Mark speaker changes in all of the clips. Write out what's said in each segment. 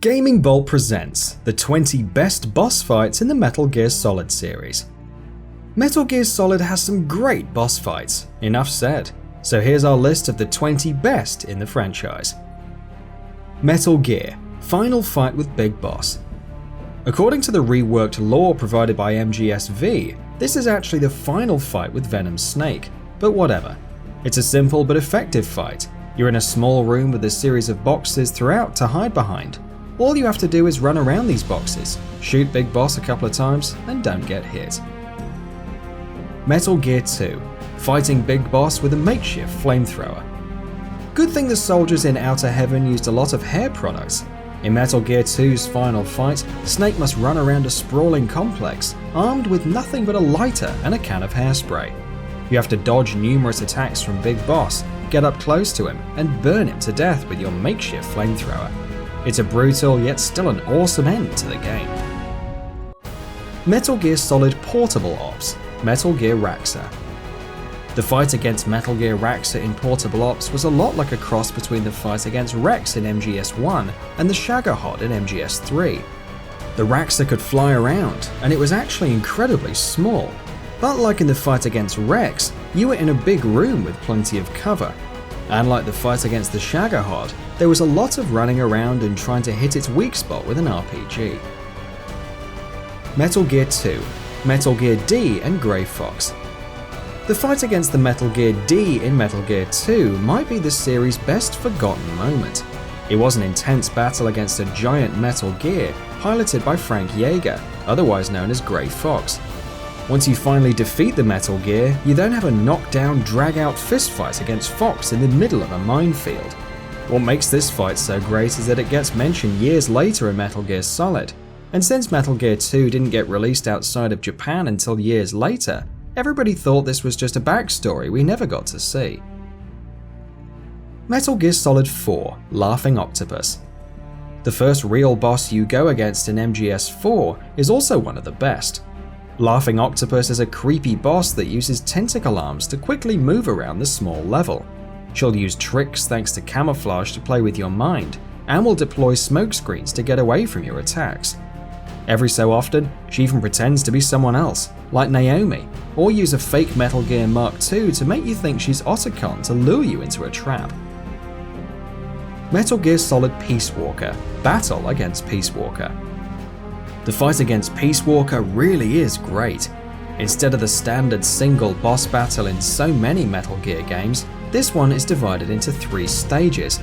Speaker 1: Gaming Bolt presents the 20 best boss fights in the Metal Gear Solid series. Metal Gear Solid has some great boss fights, enough said, so here's our list of the 20 best in the franchise. Metal Gear Final Fight with Big Boss. According to the reworked lore provided by MGS-V, this is actually the final fight with Venom's Snake, but whatever. It's a simple but effective fight. You're in a small room with a series of boxes throughout to hide behind. All you have to do is run around these boxes, shoot Big Boss a couple of times, and don't get hit. Metal Gear 2 Fighting Big Boss with a makeshift flamethrower. Good thing the soldiers in Outer Heaven used a lot of hair products. In Metal Gear 2's final fight, Snake must run around a sprawling complex, armed with nothing but a lighter and a can of hairspray. You have to dodge numerous attacks from Big Boss, get up close to him, and burn him to death with your makeshift flamethrower. It's a brutal yet still an awesome end to the game. Metal Gear Solid Portable Ops, Metal Gear Raxa. The fight against Metal Gear Raxa in Portable Ops was a lot like a cross between the fight against Rex in MGS-1 and the Shagohod in MGS-3. The Raxa could fly around, and it was actually incredibly small. But like in the fight against Rex, you were in a big room with plenty of cover. And like the fight against the Shagohod, there was a lot of running around and trying to hit its weak spot with an RPG. Metal Gear 2, Metal Gear D and Grey Fox. The fight against the Metal Gear D in Metal Gear 2 might be the series' best forgotten moment. It was an intense battle against a giant Metal Gear piloted by Frank Yeager, otherwise known as Grey Fox. Once you finally defeat the Metal Gear, you then have a knockdown, drag-out fistfight against Fox in the middle of a minefield. What makes this fight so great is that it gets mentioned years later in Metal Gear Solid, and since Metal Gear 2 didn't get released outside of Japan until years later, everybody thought this was just a backstory we never got to see. Metal Gear Solid 4 Laughing Octopus. The first real boss you go against in MGS-4 is also one of the best. Laughing Octopus is a creepy boss that uses tentacle arms to quickly move around the small level. She'll use tricks thanks to camouflage to play with your mind, and will deploy smoke screens to get away from your attacks. Every so often, she even pretends to be someone else, like Naomi, or use a fake Metal Gear Mark II to make you think she's Otacon to lure you into a trap. Metal Gear Solid Peacewalker Battle against Peacewalker. The fight against Peacewalker really is great. Instead of the standard single boss battle in so many Metal Gear games, this one is divided into 3 stages.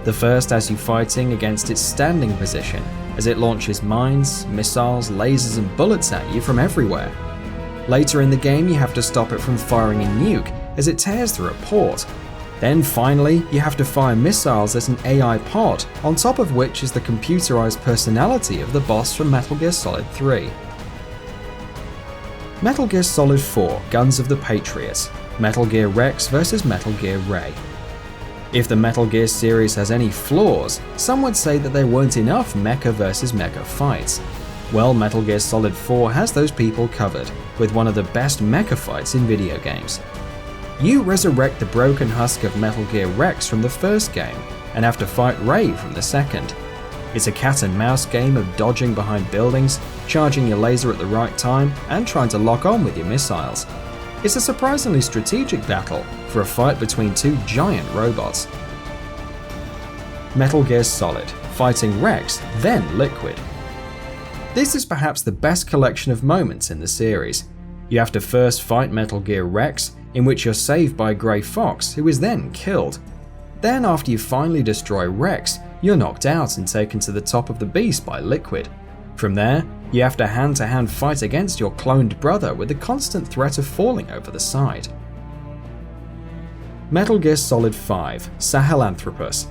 Speaker 1: The first has you fighting against its standing position, as it launches mines, missiles, lasers and bullets at you from everywhere. Later in the game you have to stop it from firing a nuke as it tears through a port. Then finally, you have to fire missiles at an AI pod, on top of which is the computerized personality of the boss from Metal Gear Solid 3. Metal Gear Solid 4 Guns of the Patriots, Metal Gear Rex vs Metal Gear Ray. If the Metal Gear series has any flaws, some would say that there weren't enough mecha versus mecha fights. Well, Metal Gear Solid 4 has those people covered, with one of the best mecha fights in video games. You resurrect the broken husk of Metal Gear Rex from the first game, and have to fight Ray from the second. It's a cat and mouse game of dodging behind buildings, charging your laser at the right time, and trying to lock on with your missiles. It's a surprisingly strategic battle for a fight between 2 giant robots. Metal Gear Solid Fighting Rex, then Liquid. This is perhaps the best collection of moments in the series. You have to first fight Metal Gear Rex, in which you're saved by Grey Fox, who is then killed. Then after you finally destroy Rex, you're knocked out and taken to the top of the beast by Liquid. From there, you have to hand-to-hand fight against your cloned brother with the constant threat of falling over the side. Metal Gear Solid 5 Sahelanthropus.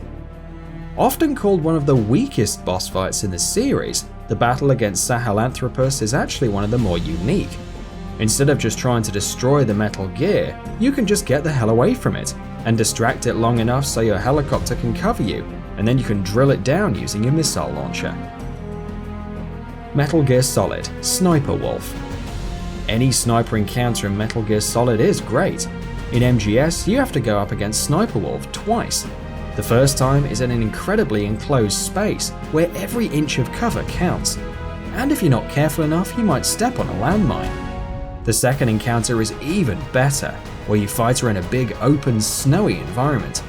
Speaker 1: Often called one of the weakest boss fights in the series, the battle against Sahelanthropus is actually one of the more unique. Instead of just trying to destroy the Metal Gear, you can just get the hell away from it, and distract it long enough so your helicopter can cover you, and then you can drill it down using your missile launcher. Metal Gear Solid Sniper Wolf. Any sniper encounter in Metal Gear Solid is great. In MGS, you have to go up against Sniper Wolf twice. The first time is in an incredibly enclosed space where every inch of cover counts, and if you're not careful enough, you might step on a landmine. The second encounter is even better, where you fight her in a big, open, snowy environment.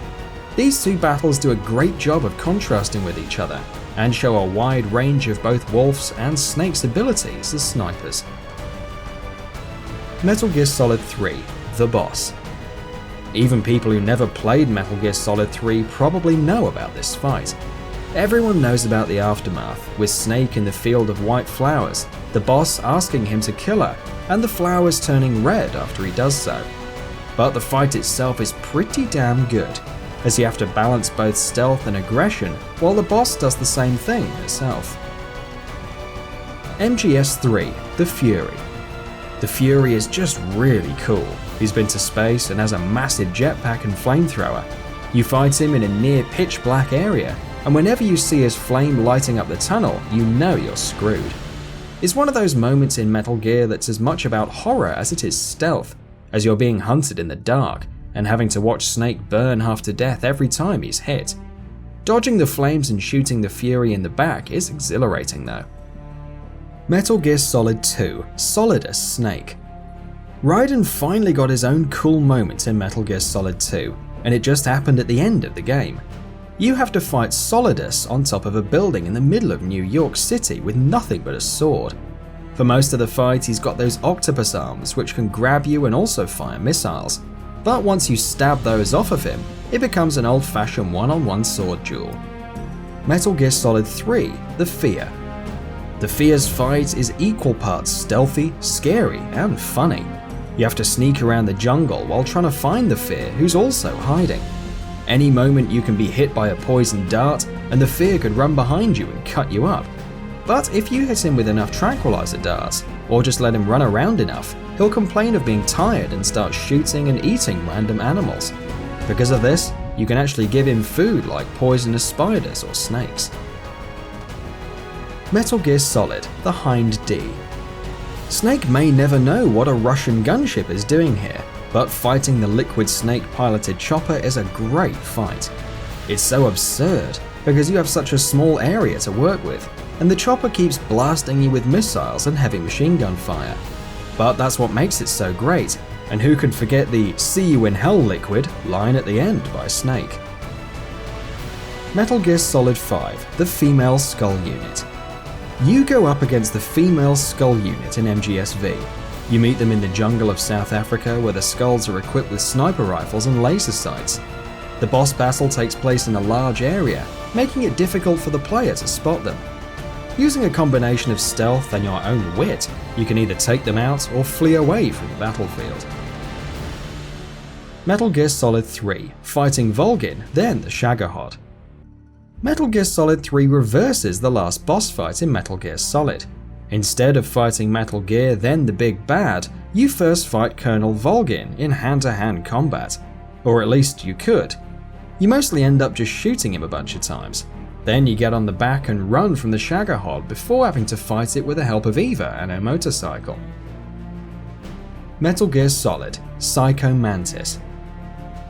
Speaker 1: These two battles do a great job of contrasting with each other, and show a wide range of both Wolf's and Snake's abilities as snipers. Metal Gear Solid 3: The Boss. Even people who never played Metal Gear Solid 3 probably know about this fight. Everyone knows about the aftermath, with Snake in the field of white flowers, the boss asking him to kill her, and the flowers turning red after he does so. But the fight itself is pretty damn good, as you have to balance both stealth and aggression, while the boss does the same thing herself. MGS3: The Fury. The Fury is just really cool. He's been to space and has a massive jetpack and flamethrower. You fight him in a near pitch black area, and whenever you see his flame lighting up the tunnel, you know you're screwed. It's one of those moments in Metal Gear that's as much about horror as it is stealth, as you're being hunted in the dark and having to watch Snake burn half to death every time he's hit. Dodging the flames and shooting the Fury in the back is exhilarating though. Metal Gear Solid 2: Solidus Snake. Raiden finally got his own cool moment in Metal Gear Solid 2, and it just happened at the end of the game. You have to fight Solidus on top of a building in the middle of New York City with nothing but a sword. For most of the fight, he's got those octopus arms which can grab you and also fire missiles. But once you stab those off of him, it becomes an old-fashioned one-on-one sword duel. Metal Gear Solid 3: The Fear. The Fear's fight is equal parts stealthy, scary, and funny. You have to sneak around the jungle while trying to find the Fear, who's also hiding. Any moment you can be hit by a poison dart, and the Fear could run behind you and cut you up. But if you hit him with enough tranquilizer darts, or just let him run around enough, he'll complain of being tired and start shooting and eating random animals. Because of this, you can actually give him food like poisonous spiders or snakes. Metal Gear Solid: The HINDD. Snake may never know what a Russian gunship is doing here, but fighting the Liquid Snake piloted chopper is a great fight. It's so absurd, because you have such a small area to work with, and the chopper keeps blasting you with missiles and heavy machine gun fire. But that's what makes it so great, and who can forget the "See you in hell, Liquid" line at the end by Snake. Metal Gear Solid 5: The Female Skull Unit. You go up against the Female Skull Unit in MGS-V. You meet them in the jungle of South Africa, where the skulls are equipped with sniper rifles and laser sights. The boss battle takes place in a large area, making it difficult for the player to spot them. Using a combination of stealth and your own wit, you can either take them out or flee away from the battlefield. Metal Gear Solid 3: Fighting Volgin, then the Shagohod. Metal Gear Solid 3 reverses the last boss fight in Metal Gear Solid. Instead of fighting Metal Gear, then the big bad, you first fight Colonel Volgin in hand-to-hand combat. Or at least you could. You mostly end up just shooting him a bunch of times. Then you get on the back and run from the Shagohod before having to fight it with the help of Eva and her motorcycle. Metal Gear Solid: Psycho Mantis.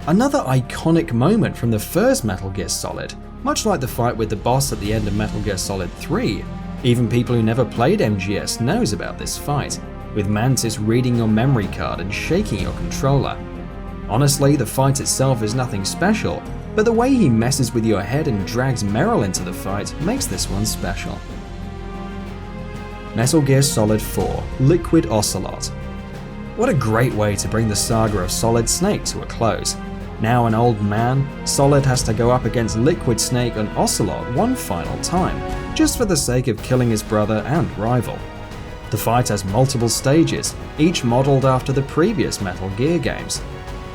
Speaker 1: Another iconic moment from the first Metal Gear Solid, much like the fight with the boss at the end of Metal Gear Solid 3. Even people who never played MGS knows about this fight, with Mantis reading your memory card and shaking your controller. Honestly, the fight itself is nothing special, but the way he messes with your head and drags Meryl into the fight makes this one special. Metal Gear Solid 4: Liquid Ocelot. What a great way to bring the saga of Solid Snake to a close. Now an old man, Solid has to go up against Liquid Snake and Ocelot one final time, just for the sake of killing his brother and rival. The fight has multiple stages, each modelled after the previous Metal Gear games.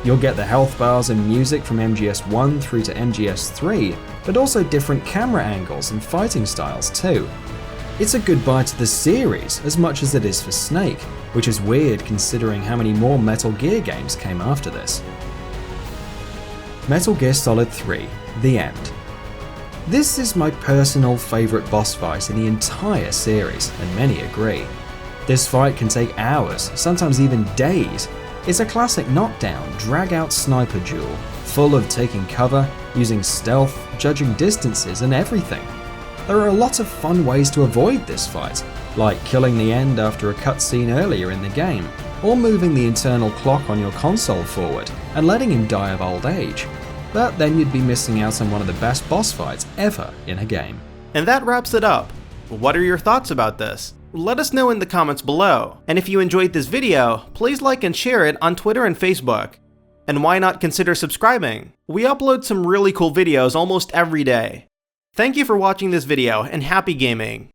Speaker 1: You'll get the health bars and music from MGS1 through to MGS3, but also different camera angles and fighting styles too. It's a goodbye to the series as much as it is for Snake, which is weird considering how many more Metal Gear games came after this. Metal Gear Solid 3: The End. This is my personal favourite boss fight in the entire series, and many agree. This fight can take hours, sometimes even days. It's a classic knockdown, drag-out sniper duel, full of taking cover, using stealth, judging distances, and everything. There are a lot of fun ways to avoid this fight, like killing the end after a cutscene earlier in the game, or moving the internal clock on your console forward and letting him die of old age. But then you'd be missing out on one of the best boss fights ever in a game.
Speaker 2: And that wraps it up. What are your thoughts about this? Let us know in the comments below. And if you enjoyed this video, please like and share it on Twitter and Facebook. And why not consider subscribing? We upload some really cool videos almost every day. Thank you for watching this video and happy gaming!